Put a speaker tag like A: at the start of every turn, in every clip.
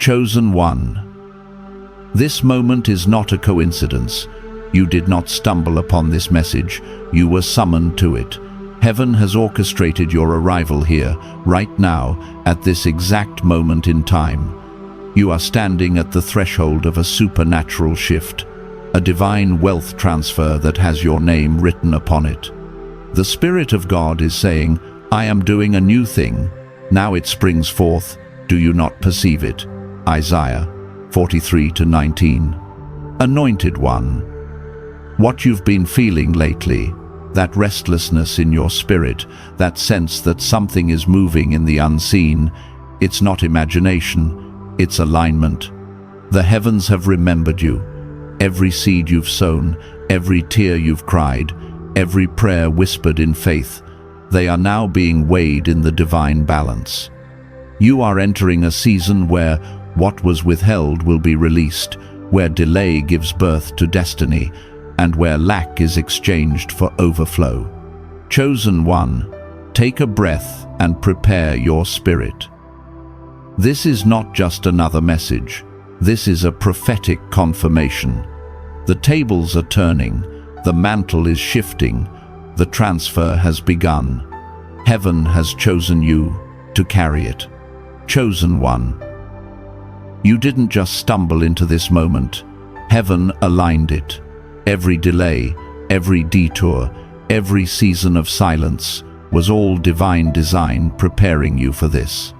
A: Chosen one. This moment is not a coincidence. You did not stumble upon this message. You were summoned to it. Heaven has orchestrated your arrival here, right now, at this exact moment in time. You are standing at the threshold of a supernatural shift, a divine wealth transfer that has your name written upon it. The Spirit of God is saying, I am doing a new thing. Now it springs forth. Do you not perceive it? Isaiah 43:19. Anointed one. What you've been feeling lately, that restlessness in your spirit, that sense that something is moving in the unseen, it's not imagination, it's alignment. The heavens have remembered you. Every seed you've sown, every tear you've cried, every prayer whispered in faith, they are now being weighed in the divine balance. You are entering a season where what was withheld will be released, where delay gives birth to destiny, and where lack is exchanged for overflow. Chosen one, take a breath and prepare your spirit. This is not just another message. This is a prophetic confirmation. The tables are turning, the mantle is shifting, the transfer has begun. Heaven has chosen you to carry it. Chosen one. You didn't just stumble into this moment. Heaven aligned it. Every delay, every detour, every season of silence was all divine design preparing you for this.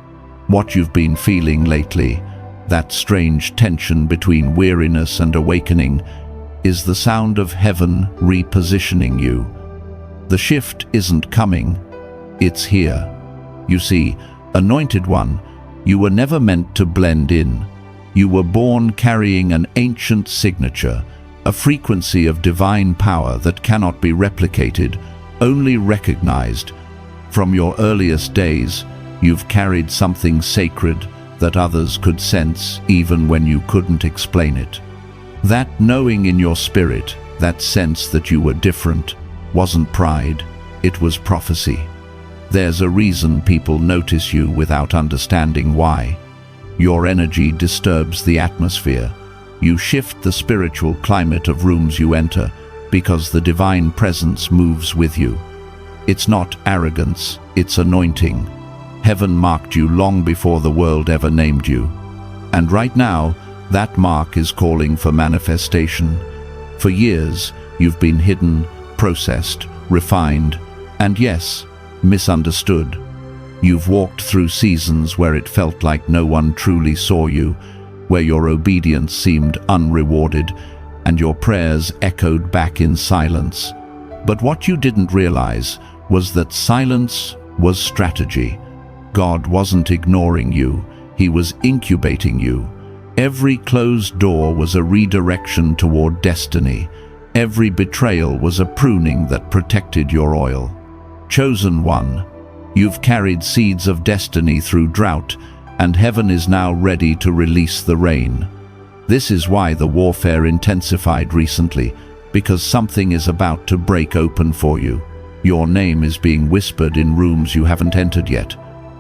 A: What you've been feeling lately, that strange tension between weariness and awakening, is the sound of heaven repositioning you. The shift isn't coming, it's here. You see, anointed one, you were never meant to blend in. You were born carrying an ancient signature, a frequency of divine power that cannot be replicated, only recognized. From your earliest days, you've carried something sacred that others could sense even when you couldn't explain it. That knowing in your spirit, that sense that you were different, wasn't pride, it was prophecy. There's a reason people notice you without understanding why. Your energy disturbs the atmosphere. You shift the spiritual climate of rooms you enter because the divine presence moves with you. It's not arrogance, it's anointing. Heaven marked you long before the world ever named you. And right now, that mark is calling for manifestation. For years, you've been hidden, processed, refined, and yes, misunderstood. You've walked through seasons where it felt like no one truly saw you, where your obedience seemed unrewarded and your prayers echoed back in silence. But what you didn't realize was that silence was strategy. God wasn't ignoring you, He was incubating you. Every closed door was a redirection toward destiny. Every betrayal was a pruning that protected your oil. Chosen one, you've carried seeds of destiny through drought, and heaven is now ready to release the rain. This is why the warfare intensified recently, because something is about to break open for you. Your name is being whispered in rooms you haven't entered yet.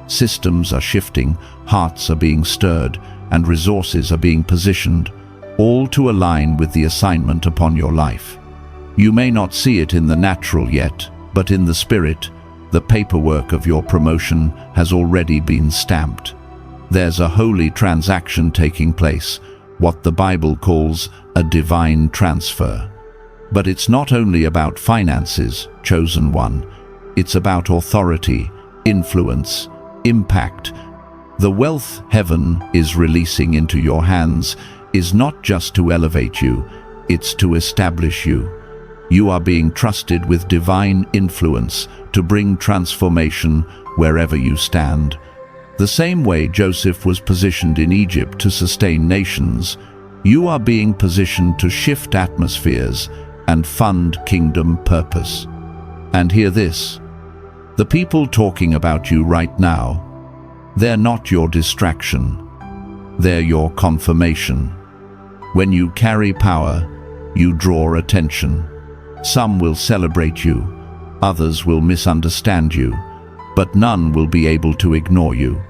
A: Systems are shifting, hearts are being stirred, and resources are being positioned, all to align with the assignment upon your life. You may not see it in the natural yet, but in the spirit, the paperwork of your promotion has already been stamped. There's a holy transaction taking place, what the Bible calls a divine transfer. But it's not only about finances, chosen one. It's about authority, influence, impact. The wealth heaven is releasing into your hands is not just to elevate you, it's to establish you. You are being trusted with divine influence to bring transformation wherever you stand. The same way Joseph was positioned in Egypt to sustain nations, you are being positioned to shift atmospheres and fund kingdom purpose. And hear this, the people talking about you right now, they're not your distraction, they're your confirmation. When you carry power, you draw attention. Some will celebrate you, others will misunderstand you, but none will be able to ignore you.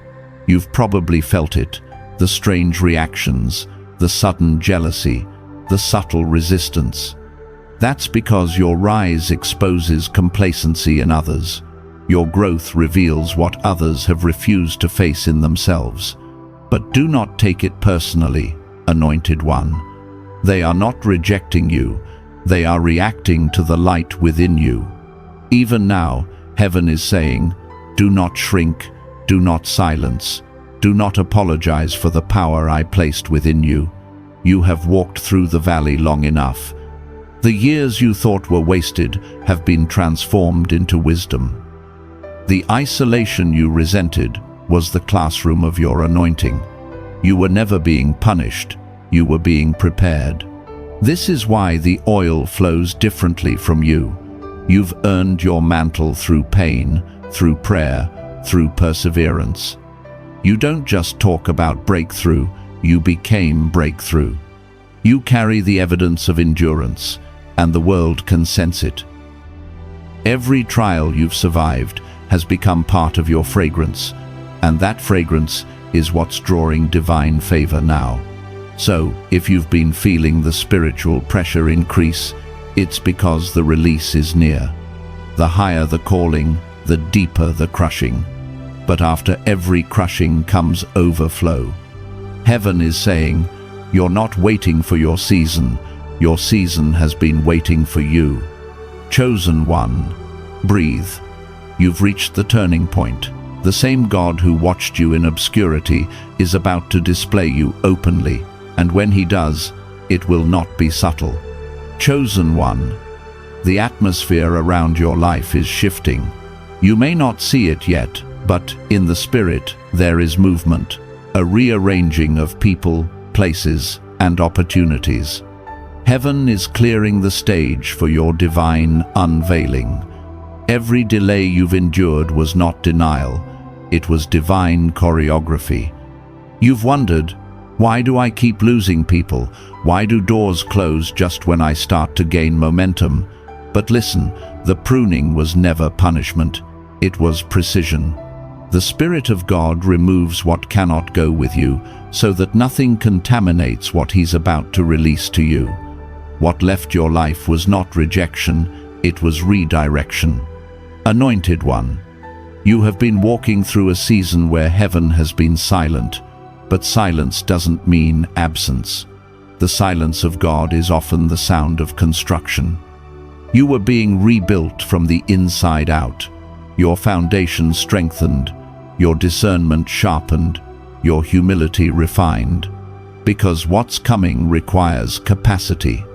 A: You've probably felt it, the strange reactions, the sudden jealousy, the subtle resistance. That's because your rise exposes complacency in others. Your growth reveals what others have refused to face in themselves. But do not take it personally, Anointed One. They are not rejecting you, they are reacting to the light within you. Even now, heaven is saying, do not shrink, do not silence, do not apologize for the power I placed within you. You have walked through the valley long enough. The years you thought were wasted have been transformed into wisdom. The isolation you resented was the classroom of your anointing. You were never being punished, you were being prepared. This is why the oil flows differently from you. You've earned your mantle through pain, through prayer, through perseverance. You don't just talk about breakthrough, you became breakthrough. You carry the evidence of endurance, and the world can sense it. Every trial you've survived has become part of your fragrance, and that fragrance is what's drawing divine favor now. So, if you've been feeling the spiritual pressure increase, it's because the release is near. The higher the calling, the deeper the crushing. But after every crushing comes overflow. Heaven is saying, you're not waiting for your season has been waiting for you. Chosen one, breathe. You've reached the turning point. The same God who watched you in obscurity is about to display you openly, and when he does, it will not be subtle. Chosen one, the atmosphere around your life is shifting. You may not see it yet, but in the spirit there is movement, a rearranging of people, places, and opportunities. Heaven is clearing the stage for your divine unveiling. Every delay you've endured was not denial, it was divine choreography. You've wondered, why do I keep losing people? Why do doors close just when I start to gain momentum? But listen, the pruning was never punishment, it was precision. The Spirit of God removes what cannot go with you, so that nothing contaminates what He's about to release to you. What left your life was not rejection, it was redirection. Anointed One, you have been walking through a season where heaven has been silent, but silence doesn't mean absence. The silence of God is often the sound of construction. You were being rebuilt from the inside out, your foundation strengthened, your discernment sharpened, your humility refined, because what's coming requires capacity.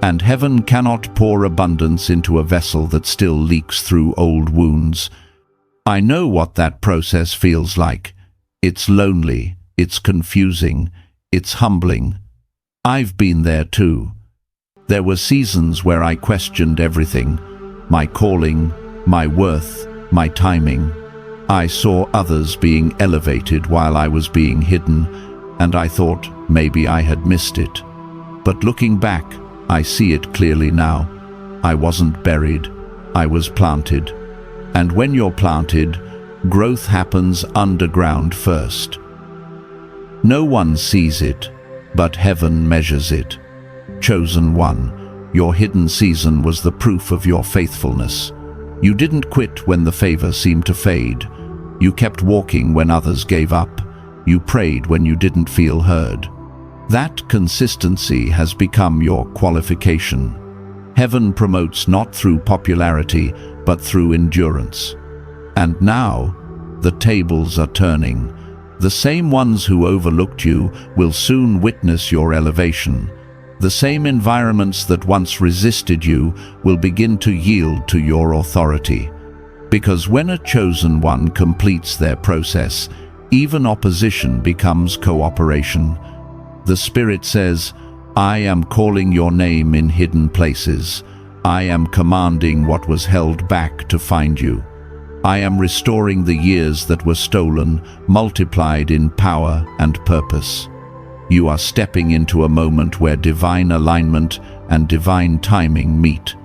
A: And heaven cannot pour abundance into a vessel that still leaks through old wounds. I know what that process feels like. It's lonely, it's confusing, it's humbling. I've been there too. There were seasons where I questioned everything, my calling, my worth, my timing. I saw others being elevated while I was being hidden, and I thought maybe I had missed it. But looking back, I see it clearly now. I wasn't buried, I was planted. And when you're planted, growth happens underground first. No one sees it, but heaven measures it. Chosen one, your hidden season was the proof of your faithfulness. You didn't quit when the favor seemed to fade. You kept walking when others gave up. You prayed when you didn't feel heard. That consistency has become your qualification. Heaven promotes not through popularity, but through endurance. And now, the tables are turning. The same ones who overlooked you will soon witness your elevation. The same environments that once resisted you will begin to yield to your authority. Because when a chosen one completes their process, even opposition becomes cooperation. The Spirit says, I am calling your name in hidden places. I am commanding what was held back to find you. I am restoring the years that were stolen, multiplied in power and purpose. You are stepping into a moment where divine alignment and divine timing meet.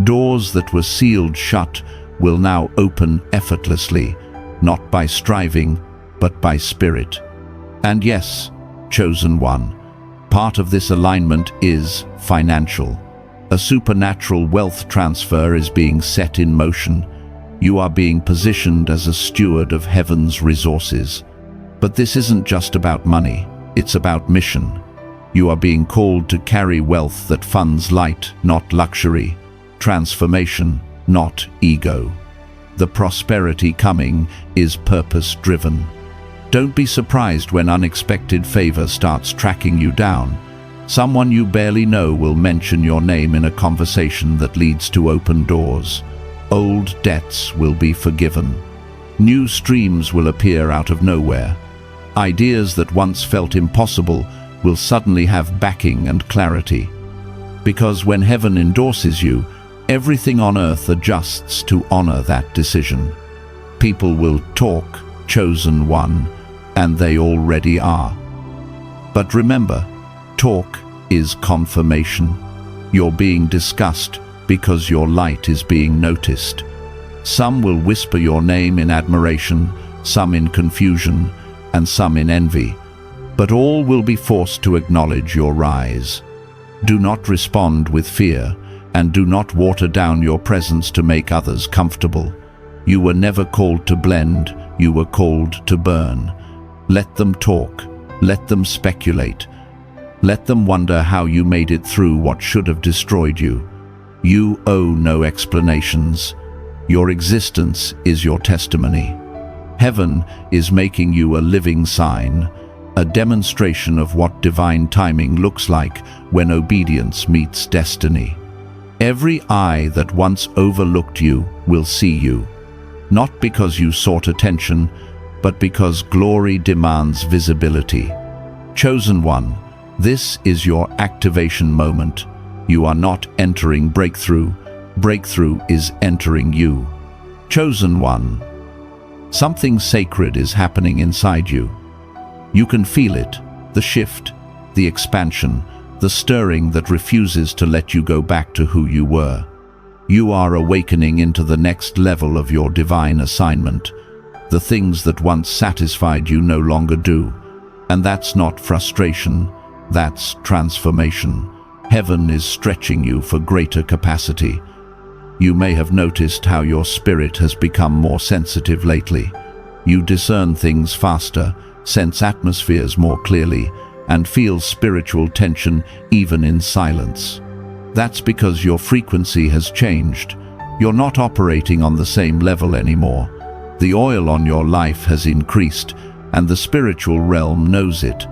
A: Doors that were sealed shut will now open effortlessly, not by striving, but by spirit. And yes, chosen one, part of this alignment is financial. A supernatural wealth transfer is being set in motion. You are being positioned as a steward of heaven's resources. But this isn't just about money, it's about mission. You are being called to carry wealth that funds light, not luxury, transformation, not ego. The prosperity coming is purpose-driven. Don't be surprised when unexpected favor starts tracking you down. Someone you barely know will mention your name in a conversation that leads to open doors. Old debts will be forgiven. New streams will appear out of nowhere. Ideas that once felt impossible will suddenly have backing and clarity. Because when heaven endorses you, everything on earth adjusts to honor that decision. People will talk, chosen one, and they already are. But remember, talk is confirmation. You're being discussed because your light is being noticed. Some will whisper your name in admiration, some in confusion, and some in envy. But all will be forced to acknowledge your rise. Do not respond with fear, and do not water down your presence to make others comfortable. You were never called to blend, you were called to burn. Let them talk, let them speculate. Let them wonder how you made it through what should have destroyed you. You owe no explanations. Your existence is your testimony. Heaven is making you a living sign, a demonstration of what divine timing looks like when obedience meets destiny. Every eye that once overlooked you will see you, not because you sought attention, but because glory demands visibility. Chosen one, this is your activation moment. You are not entering breakthrough. Breakthrough is entering you. Chosen one, something sacred is happening inside you. You can feel it, the shift, the expansion, the stirring that refuses to let you go back to who you were. You are awakening into the next level of your divine assignment. The things that once satisfied you no longer do. And that's not frustration, that's transformation. Heaven is stretching you for greater capacity. You may have noticed how your spirit has become more sensitive lately. You discern things faster, sense atmospheres more clearly, and feel spiritual tension even in silence. That's because your frequency has changed. You're not operating on the same level anymore. The oil on your life has increased, and the spiritual realm knows it.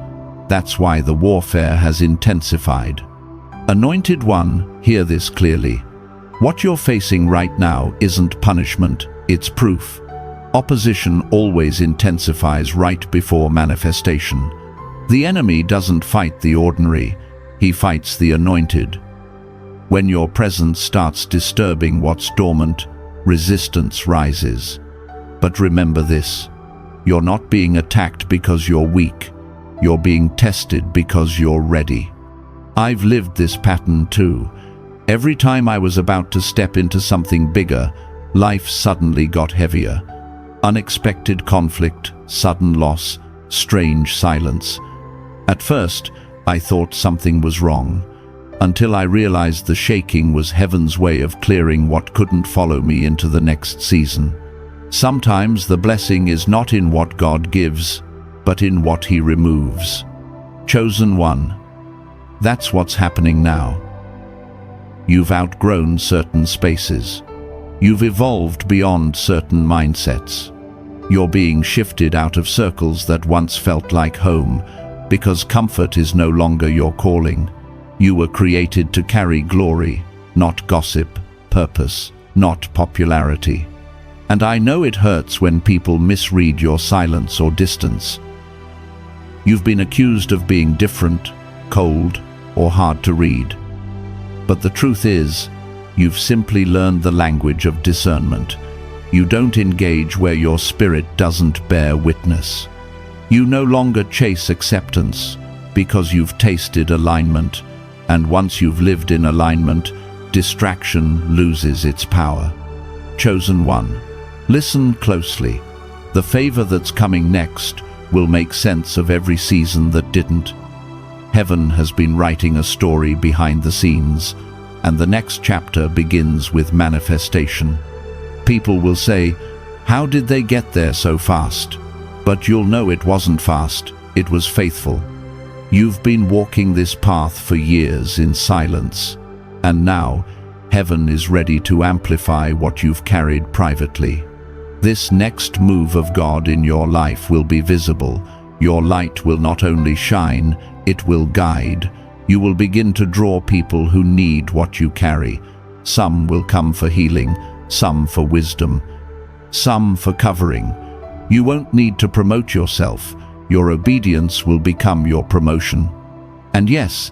A: That's why the warfare has intensified. Anointed one, hear this clearly. What you're facing right now isn't punishment, it's proof. Opposition always intensifies right before manifestation. The enemy doesn't fight the ordinary, he fights the anointed. When your presence starts disturbing what's dormant, resistance rises. But remember this, you're not being attacked because you're weak. You're being tested because you're ready. I've lived this pattern too. Every time I was about to step into something bigger, life suddenly got heavier. Unexpected conflict, sudden loss, strange silence. At first, I thought something was wrong, until I realized the shaking was heaven's way of clearing what couldn't follow me into the next season. Sometimes the blessing is not in what God gives, but in what He removes. Chosen one, that's what's happening now. You've outgrown certain spaces. You've evolved beyond certain mindsets. You're being shifted out of circles that once felt like home, because comfort is no longer your calling. You were created to carry glory, not gossip, purpose, not popularity. And I know it hurts when people misread your silence or distance. You've been accused of being different, cold, or hard to read. But the truth is, you've simply learned the language of discernment. You don't engage where your spirit doesn't bear witness. You no longer chase acceptance because you've tasted alignment, and once you've lived in alignment, distraction loses its power. Chosen one, listen closely. The favor that's coming next will make sense of every season that didn't. Heaven has been writing a story behind the scenes, and the next chapter begins with manifestation. People will say, "How did they get there so fast?" But you'll know it wasn't fast, it was faithful. You've been walking this path for years in silence, and now heaven is ready to amplify what you've carried privately. This next move of God in your life will be visible. Your light will not only shine, it will guide. You will begin to draw people who need what you carry. Some will come for healing, some for wisdom, some for covering. You won't need to promote yourself. Your obedience will become your promotion. And yes,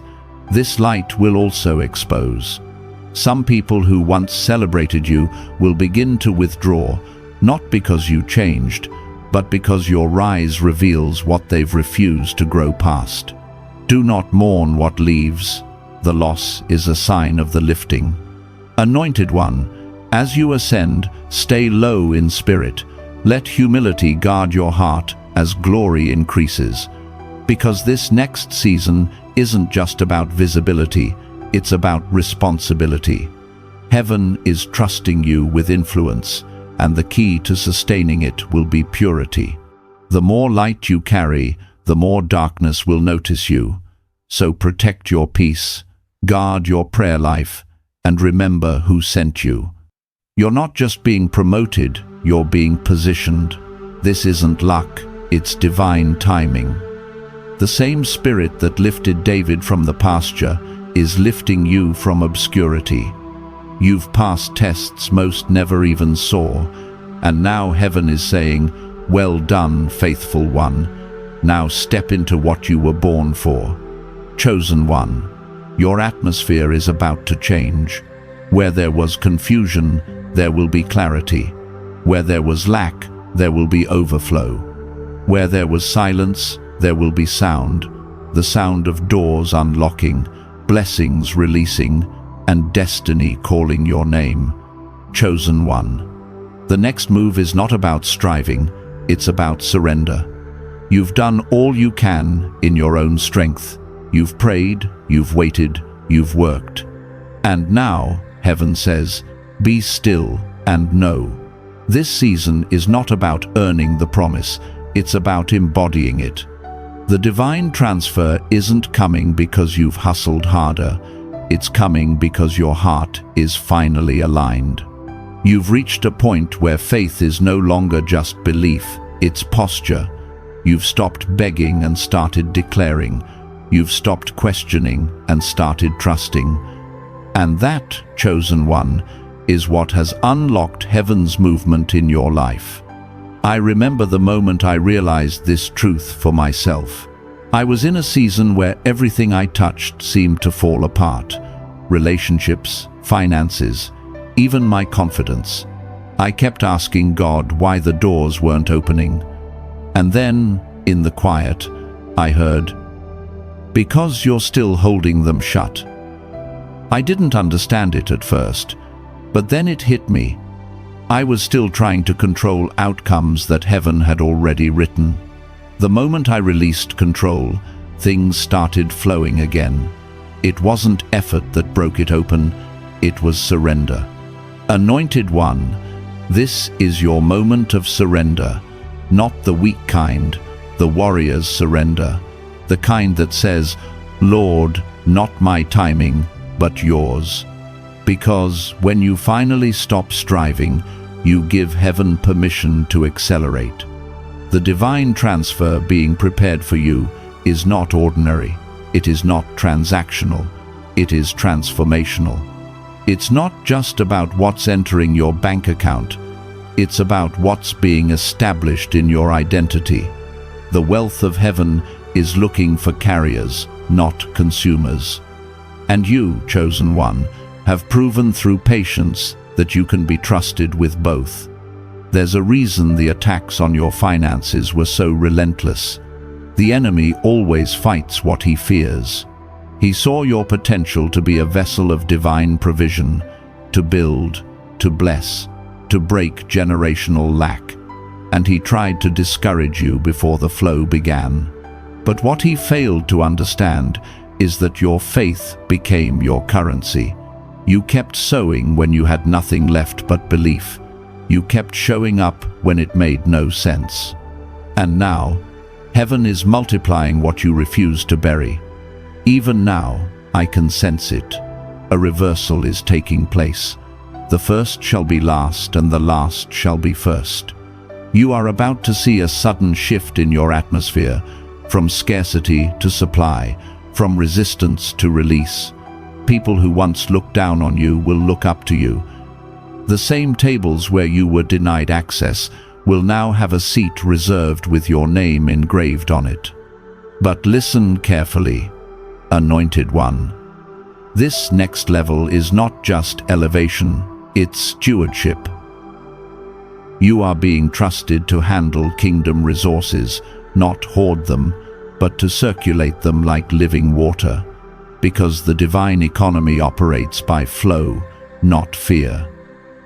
A: this light will also expose. Some people who once celebrated you will begin to withdraw, not because you changed, but because your rise reveals what they've refused to grow past. Do not mourn what leaves. The loss is a sign of the lifting. Anointed one, as you ascend, stay low in spirit. Let humility guard your heart as glory increases. Because this next season isn't just about visibility, it's about responsibility. Heaven is trusting you with influence, and the key to sustaining it will be purity. The more light you carry, the more darkness will notice you. So protect your peace, guard your prayer life, and remember who sent you. You're not just being promoted, you're being positioned. This isn't luck, it's divine timing. The same spirit that lifted David from the pasture is lifting you from obscurity. You've passed tests most never even saw, and now heaven is saying, "Well done, faithful one. Now step into what you were born for." Chosen one, your atmosphere is about to change. Where there was confusion, there will be clarity. Where there was lack, there will be overflow. Where there was silence, there will be sound. The sound of doors unlocking, blessings releasing, and destiny calling your name. Chosen one. The next move is not about striving, it's about surrender. You've done all you can in your own strength. You've prayed, you've waited, you've worked. And now, heaven says, be still and know. This season is not about earning the promise, it's about embodying it. The divine transfer isn't coming because you've hustled harder, it's coming because your heart is finally aligned. You've reached a point where faith is no longer just belief, it's posture. You've stopped begging and started declaring. You've stopped questioning and started trusting. And that, chosen one, is what has unlocked heaven's movement in your life. I remember the moment I realized this truth for myself. I was in a season where everything I touched seemed to fall apart. Relationships, finances, even my confidence. I kept asking God why the doors weren't opening. And then, in the quiet, I heard, "Because you're still holding them shut." I didn't understand it at first, but then it hit me. I was still trying to control outcomes that heaven had already written. The moment I released control, things started flowing again. It wasn't effort that broke it open, it was surrender. Anointed one, this is your moment of surrender, not the weak kind, the warrior's surrender, the kind that says, "Lord, not my timing, but yours." Because when you finally stop striving, you give heaven permission to accelerate. The divine transfer being prepared for you is not ordinary. It is not transactional. It is transformational. It's not just about what's entering your bank account. It's about what's being established in your identity. The wealth of heaven is looking for carriers, not consumers. And you, chosen one, have proven through patience that you can be trusted with both. There's a reason the attacks on your finances were so relentless. The enemy always fights what he fears. He saw your potential to be a vessel of divine provision, to build, to bless, to break generational lack. and he tried to discourage you before the flow began. But what he failed to understand is that your faith became your currency. You kept sowing when you had nothing left but belief. You kept showing up when it made no sense. And now, heaven is multiplying what you refused to bury. Even now, I can sense it. A reversal is taking place. The first shall be last, and the last shall be first. You are about to see a sudden shift in your atmosphere, from scarcity to supply, from resistance to release. People who once looked down on you will look up to you. The same tables where you were denied access will now have a seat reserved with your name engraved on it. But listen carefully, Anointed One. This next level is not just elevation, it's stewardship. You are being trusted to handle kingdom resources, not hoard them, but to circulate them like living water, because the divine economy operates by flow, not fear.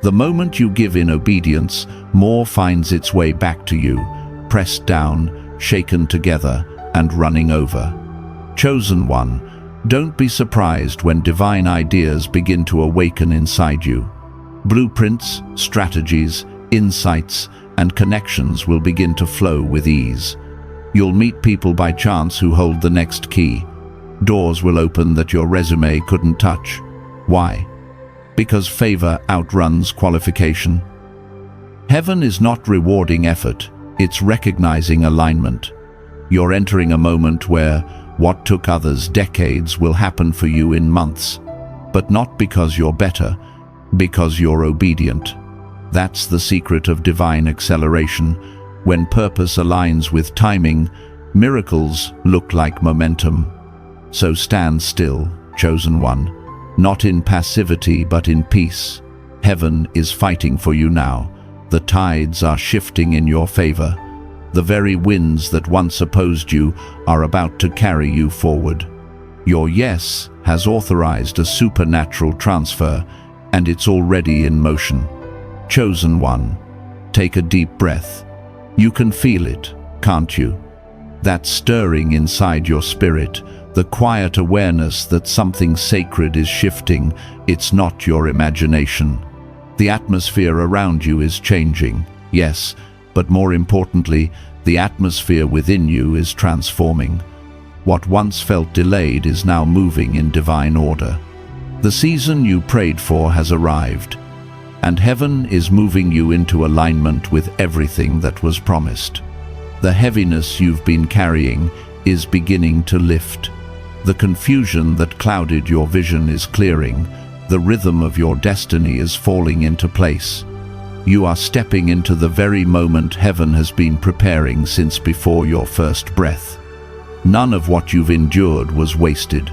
A: The moment you give in obedience, more finds its way back to you, pressed down, shaken together, and running over. Chosen One, don't be surprised when divine ideas begin to awaken inside you. Blueprints, strategies, insights, and connections will begin to flow with ease. You'll meet people by chance who hold the next key. Doors will open that your resume couldn't touch. Why? Because favor outruns qualification. Heaven is not rewarding effort, it's recognizing alignment. You're entering a moment where what took others decades will happen for you in months, but not because you're better, because you're obedient. That's the secret of divine acceleration. When purpose aligns with timing, miracles look like momentum. So stand still, Chosen One, not in passivity but in peace. Heaven is fighting for you now. The tides are shifting in your favor. The very winds that once opposed you are about to carry you forward. Your yes has authorized a supernatural transfer, and it's already in motion. Chosen One, take a deep breath. You can feel it, can't you? That stirring inside your spirit, the quiet awareness that something sacred is shifting. It's not your imagination. The atmosphere around you is changing, yes, but more importantly, the atmosphere within you is transforming. What once felt delayed is now moving in divine order. The season you prayed for has arrived, and heaven is moving you into alignment with everything that was promised. The heaviness you've been carrying is beginning to lift. The confusion that clouded your vision is clearing. The rhythm of your destiny is falling into place. You are stepping into the very moment heaven has been preparing since before your first breath. None of what you've endured was wasted.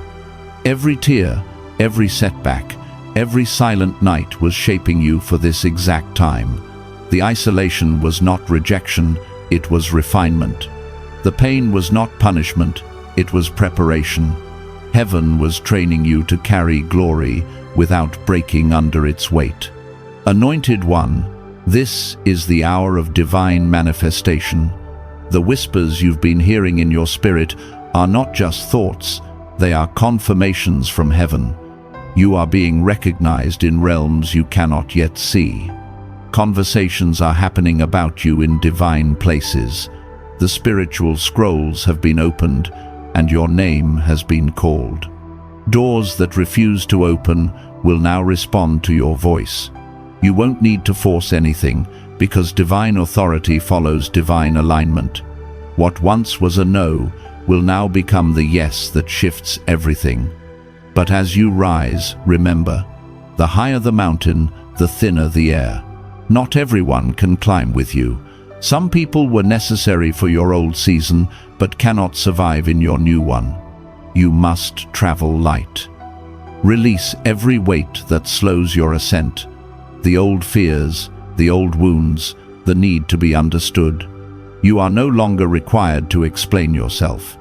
A: Every tear, every setback, every silent night was shaping you for this exact time. The isolation was not rejection, it was refinement. The pain was not punishment, it was preparation. Heaven was training you to carry glory without breaking under its weight. Anointed One, this is the hour of divine manifestation. The whispers you've been hearing in your spirit are not just thoughts, they are confirmations from heaven. You are being recognized in realms you cannot yet see. Conversations are happening about you in divine places. The spiritual scrolls have been opened, and your name has been called. Doors that refuse to open will now respond to your voice. You won't need to force anything, because divine authority follows divine alignment. What once was a no will now become the yes that shifts everything. But as you rise, remember, the higher the mountain, the thinner the air. Not everyone can climb with you. Some people were necessary for your old season, but cannot survive in your new one. You must travel light. Release every weight that slows your ascent. The old fears, the old wounds, the need to be understood. You are no longer required to explain yourself.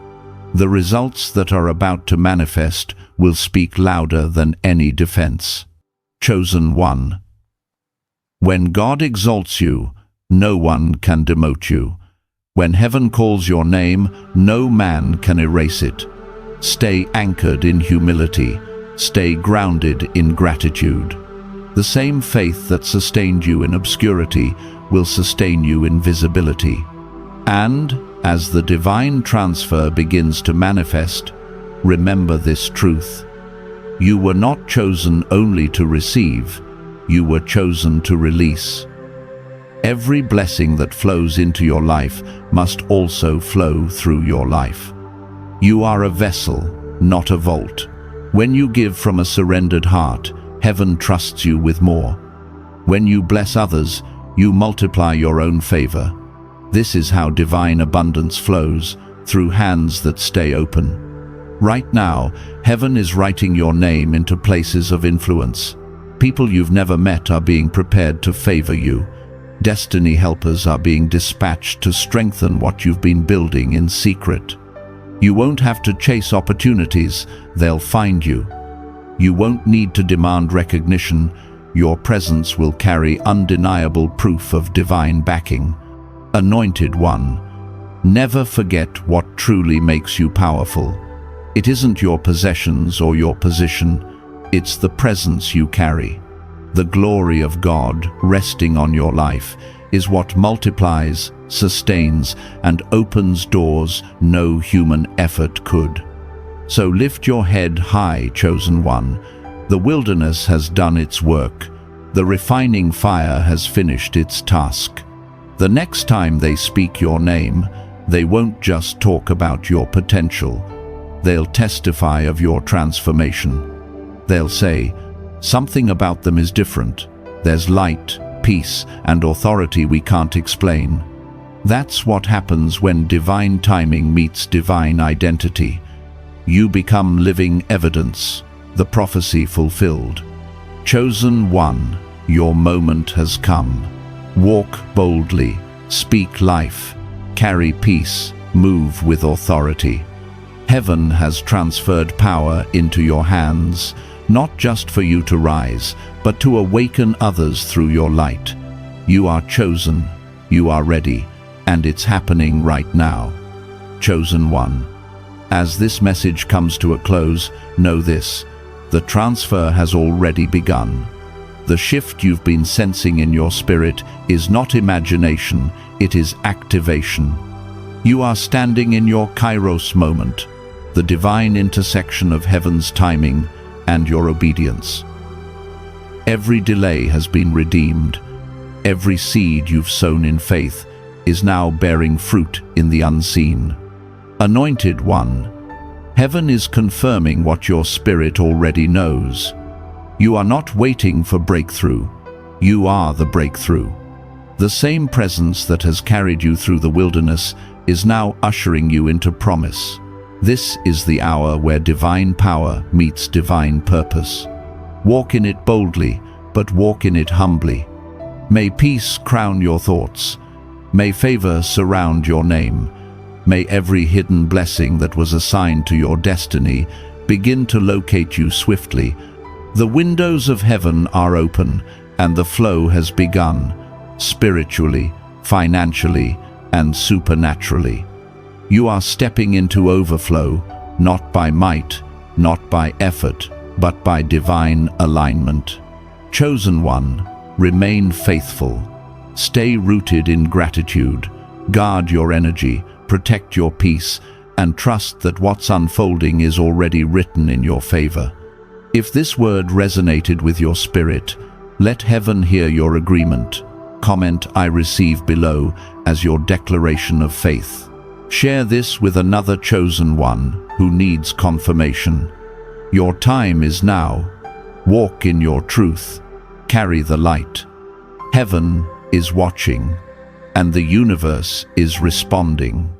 A: The results that are about to manifest will speak louder than any defense. Chosen One. When God exalts you, no one can demote you. When heaven calls your name, no man can erase it. Stay anchored in humility. Stay grounded in gratitude. The same faith that sustained you in obscurity will sustain you in visibility. And, as the divine transfer begins to manifest, remember this truth. You were not chosen only to receive, you were chosen to release. Every blessing that flows into your life must also flow through your life. You are a vessel, not a vault. When you give from a surrendered heart, heaven trusts you with more. When you bless others, you multiply your own favor. This is how divine abundance flows, through hands that stay open. Right now, heaven is writing your name into places of influence. People you've never met are being prepared to favor you. Destiny helpers are being dispatched to strengthen what you've been building in secret. You won't have to chase opportunities, they'll find you. You won't need to demand recognition, your presence will carry undeniable proof of divine backing. Anointed one, never forget what truly makes you powerful. It isn't your possessions or your position, it's the presence you carry. The glory of God resting on your life is what multiplies, sustains, and opens doors no human effort could. So lift your head high, chosen one. The wilderness has done its work. The refining fire has finished its task. The next time they speak your name, they won't just talk about your potential. They'll testify of your transformation. They'll say, something about them is different. There's light, peace, and authority we can't explain. That's what happens when divine timing meets divine identity. You become living evidence, the prophecy fulfilled. Chosen one, your moment has come. Walk boldly, speak life, carry peace, move with authority. Heaven has transferred power into your hands, not just for you to rise, but to awaken others through your light. You are chosen, you are ready, and it's happening right now. Chosen one. As this message comes to a close, know this: the transfer has already begun. The shift you've been sensing in your spirit is not imagination, it is activation. You are standing in your Kairos moment, the divine intersection of heaven's timing and your obedience. Every delay has been redeemed. Every seed you've sown in faith is now bearing fruit in the unseen. Anointed one, heaven is confirming what your spirit already knows. You are not waiting for breakthrough. You are the breakthrough. The same presence that has carried you through the wilderness is now ushering you into promise. This is the hour where divine power meets divine purpose. Walk in it boldly, but walk in it humbly. May peace crown your thoughts. May favor surround your name. May every hidden blessing that was assigned to your destiny begin to locate you swiftly. The windows of heaven are open, and the flow has begun, spiritually, financially, and supernaturally. You are stepping into overflow, not by might, not by effort, but by divine alignment. Chosen one, remain faithful. Stay rooted in gratitude. Guard your energy, protect your peace, and trust that what's unfolding is already written in your favor. If this word resonated with your spirit, let heaven hear your agreement. Comment "I receive" below as your declaration of faith. Share this with another chosen one who needs confirmation. Your time is now. Walk in your truth. Carry the light. Heaven is watching, and the universe is responding.